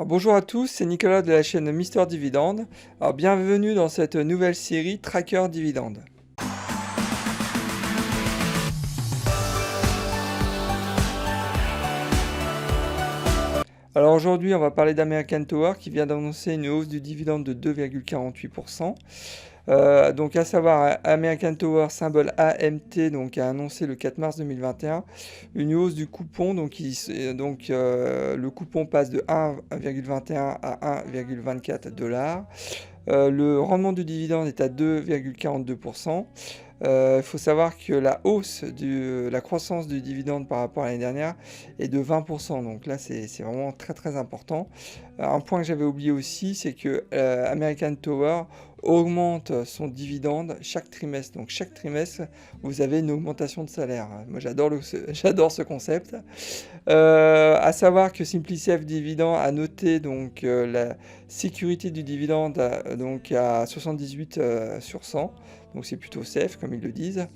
Alors, bonjour à tous, c'est Nicolas de la chaîne Mister Dividende. Alors, bienvenue dans cette nouvelle série Tracker Dividende. Alors aujourd'hui, on va parler d'American Tower qui vient d'annoncer une hausse du dividende de 2,48%. Donc à savoir, American Tower, symbole AMT, donc a annoncé le 4 mars 2021 une hausse du coupon. Le coupon passe de 1,21 à 1,24 $. Le rendement du dividende est à 2,42%. Il faut savoir que la la croissance du dividende par rapport à l'année dernière est de 20%. Donc là, c'est vraiment très très important. Un point que j'avais oublié aussi, c'est que American Tower augmente son dividende chaque trimestre. Donc chaque trimestre, vous avez une augmentation de salaire. Moi, j'adore ce concept. À savoir que SimpliSafe Dividend a noté la sécurité du dividende à 78 sur 100. Donc c'est plutôt safe, comme ils le disent.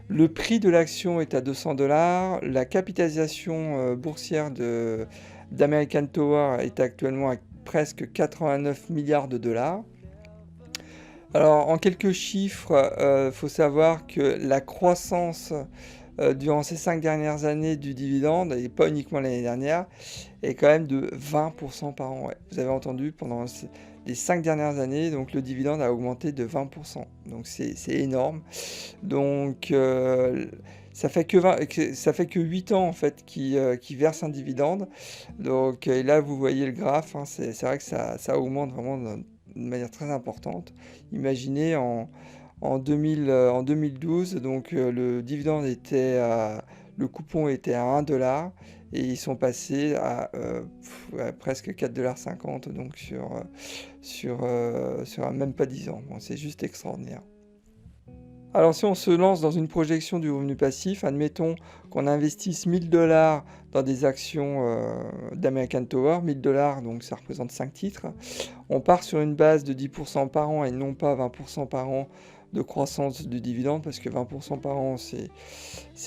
Le prix de l'action est à 200 $. La capitalisation boursière d'American Tower est actuellement à presque 89 milliards de dollars. Alors, en quelques chiffres, faut savoir que la croissance durant ces 5 dernières années du dividende, et pas uniquement l'année dernière, est quand même de 20% par an. Ouais. Vous avez entendu, pendant les 5 dernières années, donc le dividende a augmenté de 20%. Donc c'est énorme. Donc ça fait que 8 ans en fait qui verse un dividende. Donc et là vous voyez le graphe, hein, c'est vrai que ça augmente vraiment de manière très importante. Imaginez en 2012, donc le coupon était à 1 $ et ils sont passés à presque 4,50 $, donc sur même pas 10 ans. Bon, c'est juste extraordinaire. Alors si on se lance dans une projection du revenu passif, admettons qu'on investisse 1000 $ dans des actions d'American Tower, 1000 $, donc ça représente 5 titres. On part sur une base de 10% par an et non pas 20% par an de croissance du dividende, parce que 20% par an, c'est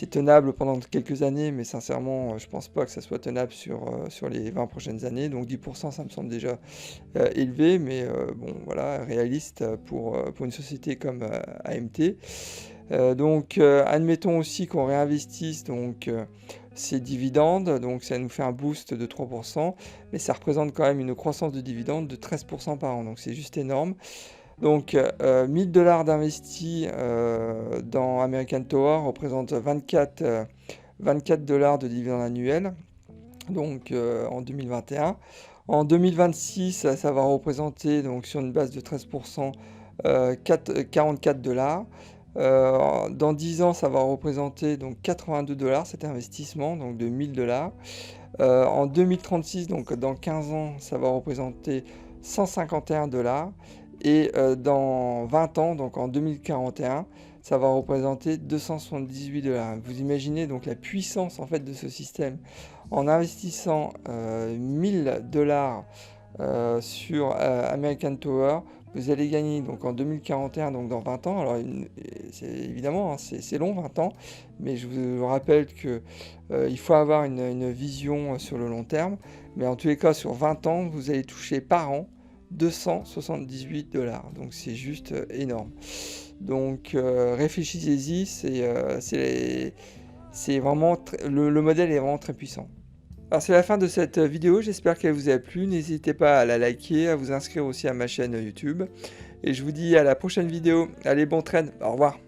tenable pendant quelques années, mais sincèrement, je pense pas que ça soit tenable sur les 20 prochaines années. Donc 10%, ça me semble déjà élevé, mais bon, voilà, réaliste pour une société comme AMT. Admettons aussi qu'on réinvestisse ces dividendes, donc ça nous fait un boost de 3%, mais ça représente quand même une croissance de dividendes de 13% par an, donc c'est juste énorme. Donc 1000 $ d'investis dans American Tower représente 24 $ de dividendes annuels, donc en 2021. En 2026, ça va représenter, donc sur une base de 13%, 44 $. Dans 10 ans, ça va représenter donc 82 $ cet investissement, donc de 1000 $. En 2036, donc dans 15 ans, ça va représenter 151 $. Et dans 20 ans, donc en 2041, ça va représenter 278 $. Vous imaginez donc la puissance en fait de ce système. En investissant 1000 $ sur American Tower, vous allez gagner donc en 2041, donc dans 20 ans. Alors évidemment, hein, c'est long 20 ans, mais je vous rappelle que il faut avoir une vision sur le long terme. Mais en tous les cas, sur 20 ans, vous allez toucher par an 278 $. Donc c'est juste énorme. Donc réfléchissez-y, c'est vraiment le modèle est vraiment très puissant. Alors c'est la fin de cette vidéo, j'espère qu'elle vous a plu. N'hésitez pas à la liker, à vous inscrire aussi à ma chaîne YouTube. Et je vous dis à la prochaine vidéo. Allez, bon trade, au revoir.